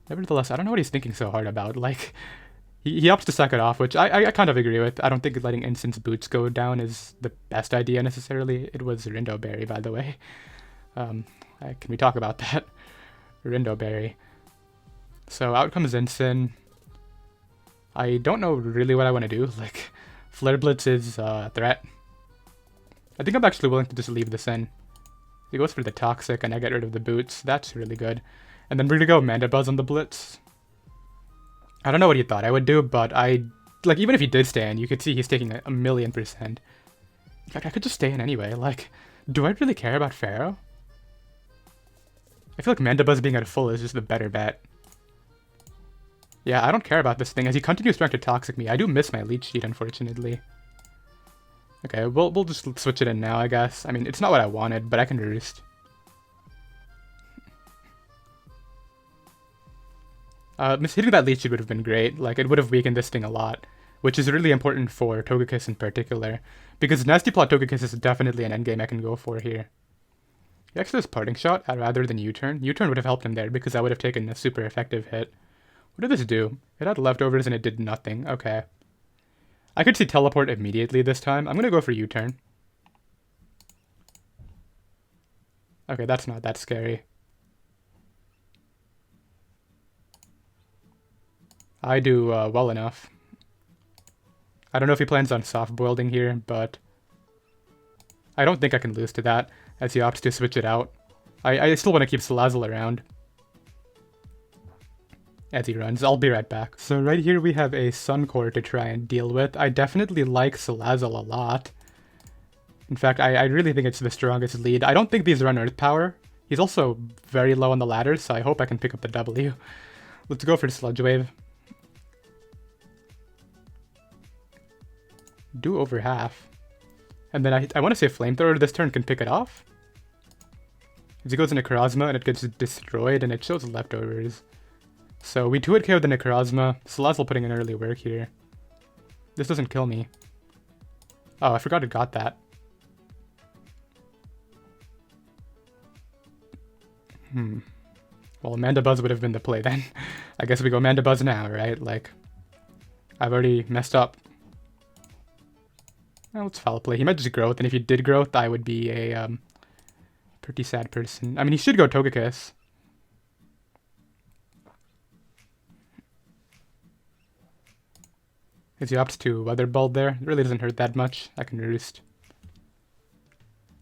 Nevertheless, I don't know what he's thinking so hard about, like, he opts to sack it off, which I kind of agree with. I don't think letting Instant's boots go down is the best idea necessarily. It was Rindo Berry, by the way. Can we talk about that? Rindo Berry. So out comes Ensign. I don't know really what I want to do. Like, Flare Blitz is a threat. I think I'm actually willing to just leave this in. He goes for the Toxic and I get rid of the boots. That's really good. And then we're gonna go Mandibuzz on the Blitz. I don't know what he thought I would do, but like, even if he did stay in, you could see he's taking a 1,000,000%. In fact, I could just stay in anyway. Like, do I really care about Pharaoh? I feel like Mandibuzz being at full is just the better bet. Yeah, I don't care about this thing. As he continues trying to Toxic me, I do miss my Leech Seed, unfortunately. Okay, we'll just switch it in now, I guess. I mean, it's not what I wanted, but I can Roost. Hitting that Leech Seed would have been great. Like, it would have weakened this thing a lot, which is really important for Togekiss in particular, because Nasty Plot Togekiss is definitely an endgame I can go for here. He actually has Parting Shot rather than U-turn. U-turn would have helped him there because I would have taken a super effective hit. What did this do? It had leftovers and it did nothing. Okay. I could see Teleport immediately this time. I'm going to go for U-turn. Okay, that's not that scary. I do well enough. I don't know if he plans on soft-boiling here, but I don't think I can lose to that, as he opts to switch it out. I still want to keep Salazzle around as he runs. I'll be right back. So right here we have a Suncore to try and deal with. I definitely like Salazzle a lot. In fact, I really think it's the strongest lead. I don't think these run Earth Power. He's also very low on the ladder, so I hope I can pick up the W. Let's go for Sludge Wave. Do over half. And then I want to say Flamethrower this turn can pick it off. As he goes into Necrozma and it gets destroyed and it shows leftovers. So we 2-hit KO the Necrozma. Salazzle putting in early work here. This doesn't kill me. Oh, I forgot it got that. Well, Mandibuzz would have been the play then. I guess we go Mandibuzz now, right? Like, I've already messed up. Well, it's foul play. He might just growth, and if he did growth, I would be a pretty sad person. I mean, he should go Togekiss. If he opts to Weather Bulb there, it really doesn't hurt that much. I can Roost.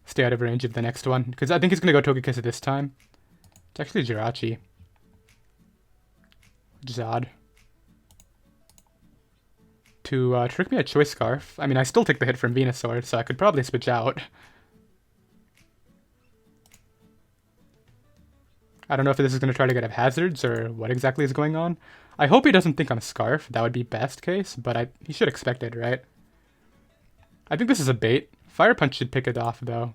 Stay out of range of the next one, because I think he's going to go Togekiss this time. It's actually Jirachi. Which is odd. To trick me at Choice Scarf. I mean, I still take the hit from Venusaur, so I could probably switch out. I don't know if this is going to try to get up hazards or what exactly is going on. I hope he doesn't think I'm Scarf. That would be best case, but he should expect it, right? I think this is a bait. Fire Punch should pick it off, though.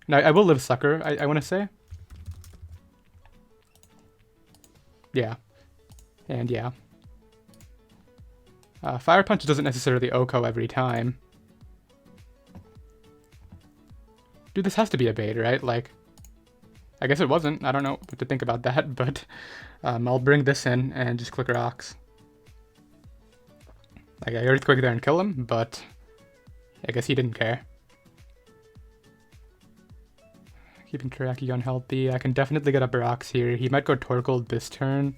Now, I will live Sucker, I want to say. Yeah. And yeah. Fire Punch doesn't necessarily OHKO every time. Dude, this has to be a bait, right? Like, I guess it wasn't. I don't know what to think about that, but I'll bring this in and just click rocks. Like, I Earthquake there and kill him, but I guess he didn't care. Keeping Terrakion healthy. I can definitely get up rocks here. He might go Torkoal this turn.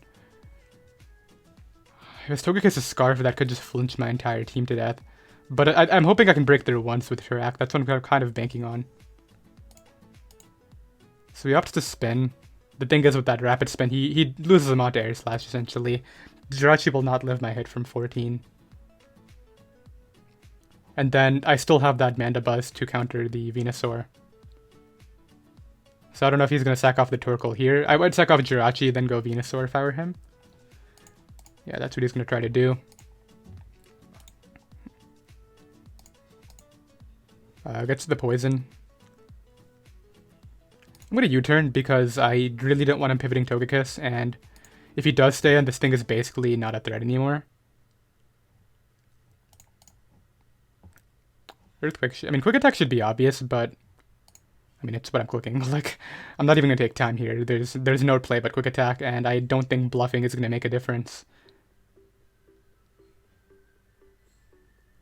If his Togekiss is Scarf, that could just flinch my entire team to death. But I'm hoping I can break through once with Terrak. That's what I'm kind of banking on. So he opts to spin. The thing is with that rapid spin, he loses him onto Air Slash, essentially. Jirachi will not live my hit from 14. And then I still have that Mandibuzz to counter the Venusaur. So I don't know if he's going to sack off the Torkoal here. I would sack off Jirachi, then go Venusaur if I were him. Yeah, that's what he's going to try to do. Gets the poison. I'm going to U-turn because I really don't want him pivoting Togekiss, and if he does stay in, this thing is basically not a threat anymore. Earthquake, I mean, Quick Attack should be obvious, but I mean, it's what I'm clicking. Like, I'm not even going to take time here. There's no play but Quick Attack, and I don't think bluffing is going to make a difference.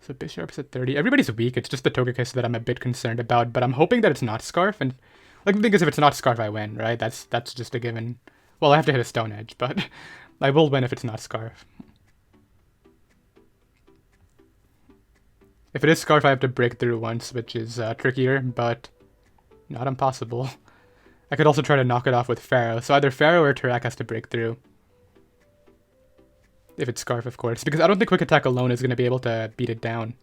So Bisharp's at 30. Everybody's weak. It's just the Togekiss that I'm a bit concerned about, but I'm hoping that it's not Scarf, and like the thing is, if it's not Scarf, I win, right? That's just a given. Well, I have to hit a Stone Edge, but I will win if it's not Scarf. If it is Scarf, I have to break through once, which is trickier, but not impossible. I could also try to knock it off with Pharaoh, so either Pharaoh or Terrak has to break through. If it's Scarf, of course, because I don't think Quick Attack alone is going to be able to beat it down.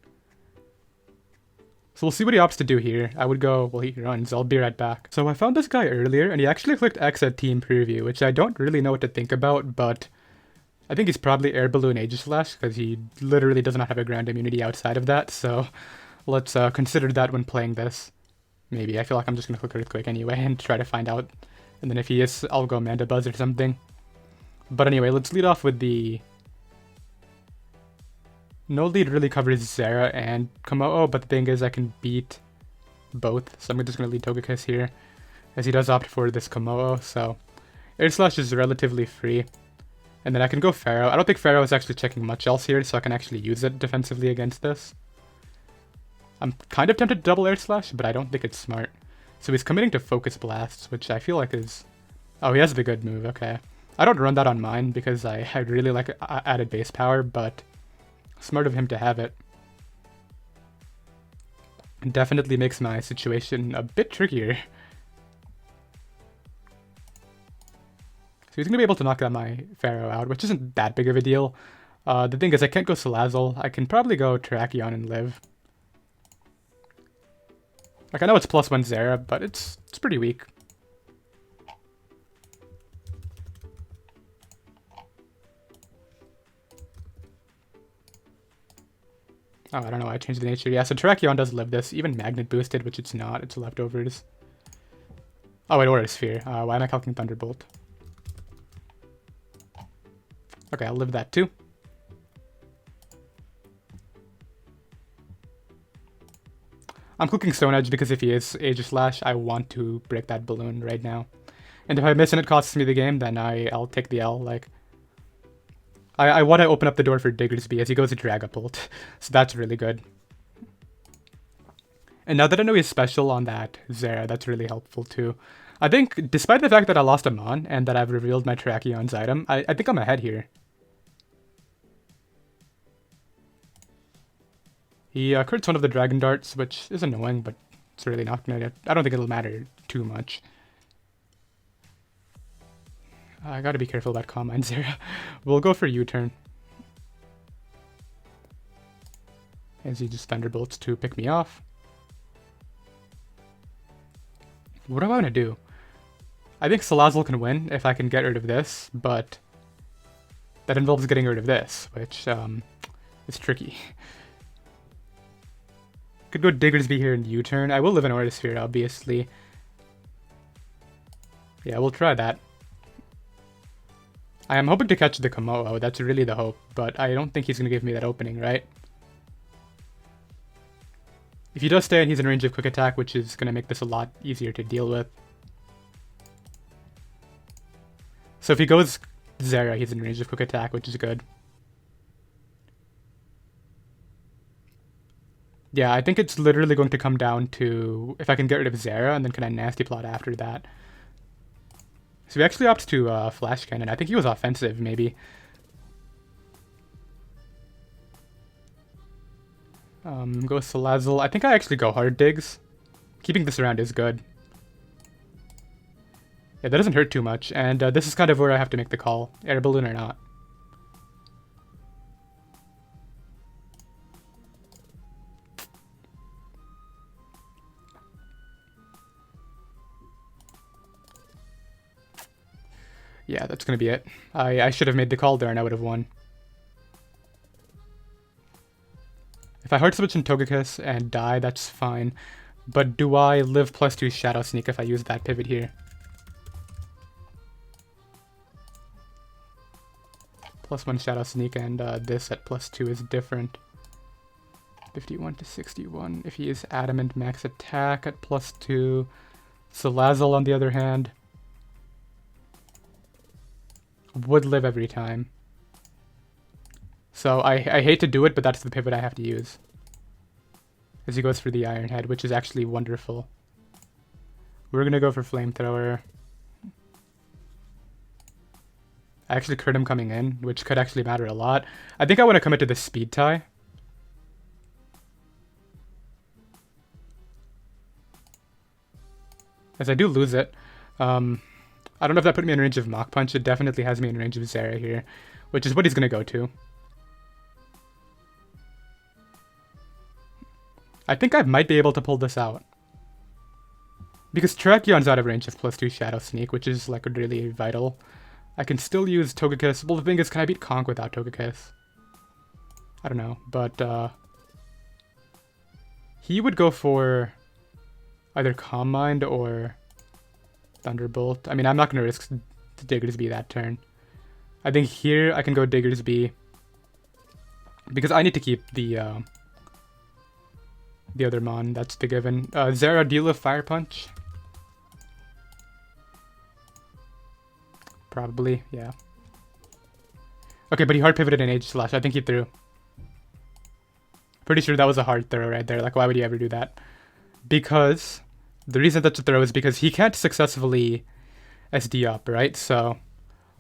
So we'll see what he opts to do here. I would go, well, he runs. I'll be right back. So I found this guy earlier, and he actually clicked X at Team Preview, which I don't really know what to think about, but I think he's probably Air Balloon Aegislash, because he literally does not have a ground immunity outside of that, so let's consider that when playing this. Maybe. I feel like I'm just going to click Earthquake anyway and try to find out. And then if he is, I'll go Mandibuzz or something. But anyway, let's lead off with the... No lead really covers Zera and Komodo, but the thing is I can beat both. So I'm just going to lead Togekiss here, as he does opt for this Komodo, so Air Slash is relatively free. And then I can go Pharaoh. I don't think Pharaoh is actually checking much else here, so I can actually use it defensively against this. I'm kind of tempted to double Air Slash, but I don't think it's smart. So he's committing to Focus Blasts, which I feel like is... Oh, he has the good move, okay. I don't run that on mine because I really like added base power, but smart of him to have it. It definitely makes my situation a bit trickier. So he's going to be able to knock that my Pharaoh out, which isn't that big of a deal. The thing is, I can't go Salazzle. I can probably go Terrakion and live. Like, I know it's +1 Zera, but it's pretty weak. Oh, I don't know why I changed the nature. Yeah, so Terrakion does live this. Even Magnet boosted, which it's not. It's leftovers. Oh, wait, Aura Sphere. Why am I calculating Thunderbolt? Okay, I'll live that too. I'm clicking Stone Edge because if he is Aegislash, I want to break that balloon right now. And if I miss and it costs me the game, then I'll take the L. Like, I want to open up the door for Diggersby as he goes to Dragapult, so that's really good. And now that I know he's special on that Zera, that's really helpful too. I think, despite the fact that I lost a Mon and that I've revealed my Terrakions item, I think I'm ahead here. He crits one of the Dragon Darts, which is annoying, but it's really not gonna... I don't think it'll matter too much. I gotta be careful about Calm Mind Zera. We'll go for U-turn. As he just Thunderbolts to pick me off. What do I want to do? I think Salazzle can win if I can get rid of this, but that involves getting rid of this, which is tricky. Could go Diggersby here and U-turn. I will live in Aura Sphere, obviously. Yeah, we'll try that. I am hoping to catch the Komodo, that's really the hope, but I don't think he's going to give me that opening, right? If he does stay and he's in range of Quick Attack, which is going to make this a lot easier to deal with. So if he goes Zera, he's in range of Quick Attack, which is good. Yeah, I think it's literally going to come down to if I can get rid of Zera, and then can I Nasty Plot after that. So he actually opts to Flash Cannon. I think he was offensive, maybe. Go Salazzle. I think I actually go Hard Digs. Keeping this around is good. Yeah, that doesn't hurt too much, and this is kind of where I have to make the call. Air Balloon or not. Yeah, that's going to be it. I should have made the call there and I would have won. If I Hard Switch in Togekiss and die, that's fine. But do I live +2 Shadow Sneak if I use that pivot here? +1 Shadow Sneak and this at +2 is different. 51 to 61. If he is Adamant Max Attack at +2. Salazzle on the other hand would live every time. So I hate to do it, but that's the pivot I have to use. As he goes for the Iron Head, which is actually wonderful. We're gonna go for Flamethrower. I actually crit him coming in, which could actually matter a lot. I think I want to commit to the Speed Tie. As I do lose it. I don't know if that put me in range of Mach Punch. It definitely has me in range of Zera here, which is what he's going to go to. I think I might be able to pull this out. Because Terrakion's out of range of +2 Shadow Sneak, which is like really vital. I can still use Togekiss. Well, the thing is, can I beat Conk without Togekiss? I don't know, but he would go for either Calm Mind or Thunderbolt. I mean, I'm not going to risk Diggersby that turn. I think here I can go Diggersby because I need to keep the other Mon. That's the given. Zera, do you live Fire Punch? Probably, yeah. Okay, but he hard pivoted in Age Slash. I think he threw. Pretty sure that was a hard throw right there. Like, why would he ever do that? Because the reason that's a throw is because he can't successfully SD up, right? So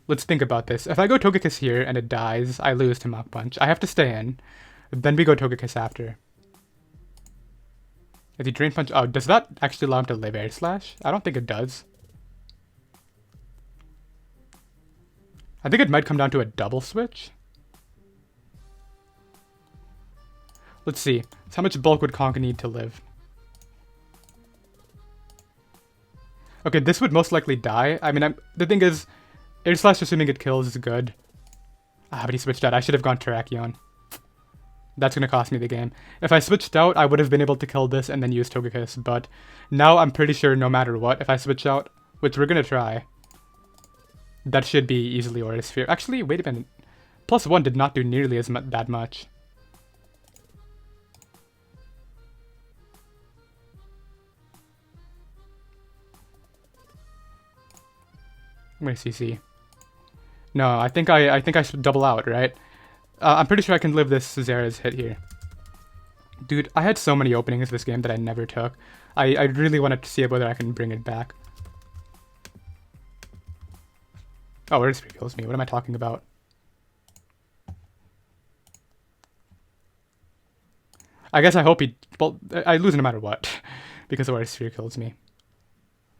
let's think about this. If I go Togekiss here and it dies, I lose to Mach Punch. I have to stay in. Then we go Togekiss after. If he Drain Punch... Oh, does that actually allow him to live Air Slash? I don't think it does. I think it might come down to a double switch. Let's see. So how much bulk would Conk need to live? Okay, this would most likely die. I mean, the thing is, Air Slash assuming it kills is good. Ah, but he switched out. I should have gone Terrakion. That's going to cost me the game. If I switched out, I would have been able to kill this and then use Togekiss, but now I'm pretty sure no matter what, if I switch out, which we're going to try, that should be easily Aura Sphere. Actually, wait a minute. +1 did not do nearly as that much. I'm gonna CC. No, I think I should double out, right? I'm pretty sure I can live this Zera's hit here. Dude, I had so many openings this game that I never took. I really wanted to see whether I can bring it back. Oh, it just kills me. What am I talking about? I guess I hope he... Well, I lose no matter what. Because the Water Sphere kills me.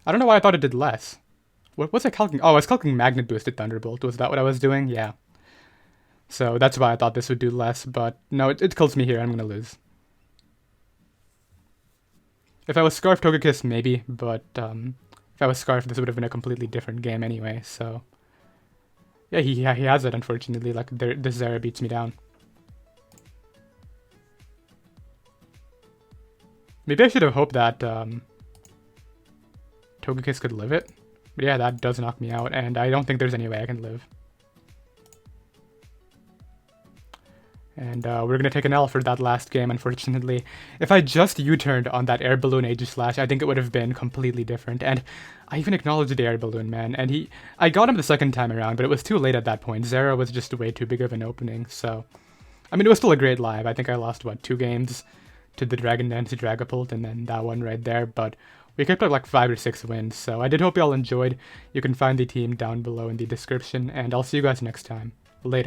I don't know why I thought it did less. What was I calculating? Oh, I was calculating Magnet Boosted Thunderbolt. Was that what I was doing? Yeah. So that's why I thought this would do less. But no, it kills me here. I'm going to lose. If I was Scarf Togekiss, maybe. But if I was Scarf, this would have been a completely different game anyway. So yeah, he has it, unfortunately. Like, this Zera beats me down. Maybe I should have hoped that Togekiss could live it. But yeah, that does knock me out, and I don't think there's any way I can live. And we're going to take an L for that last game, unfortunately. If I just U-turned on that Air Balloon Aegislash, I think it would have been completely different. And I even acknowledged the Air Balloon, man. And I got him the second time around, but it was too late at that point. Zera was just way too big of an opening, so... I mean, it was still a great live. I think I lost, what, 2 games to the Dragon Dance Dragapult, and then that one right there, but... We kept up like 5 or 6 wins, so I did hope y'all enjoyed. You can find the team down below in the description, and I'll see you guys next time. Later.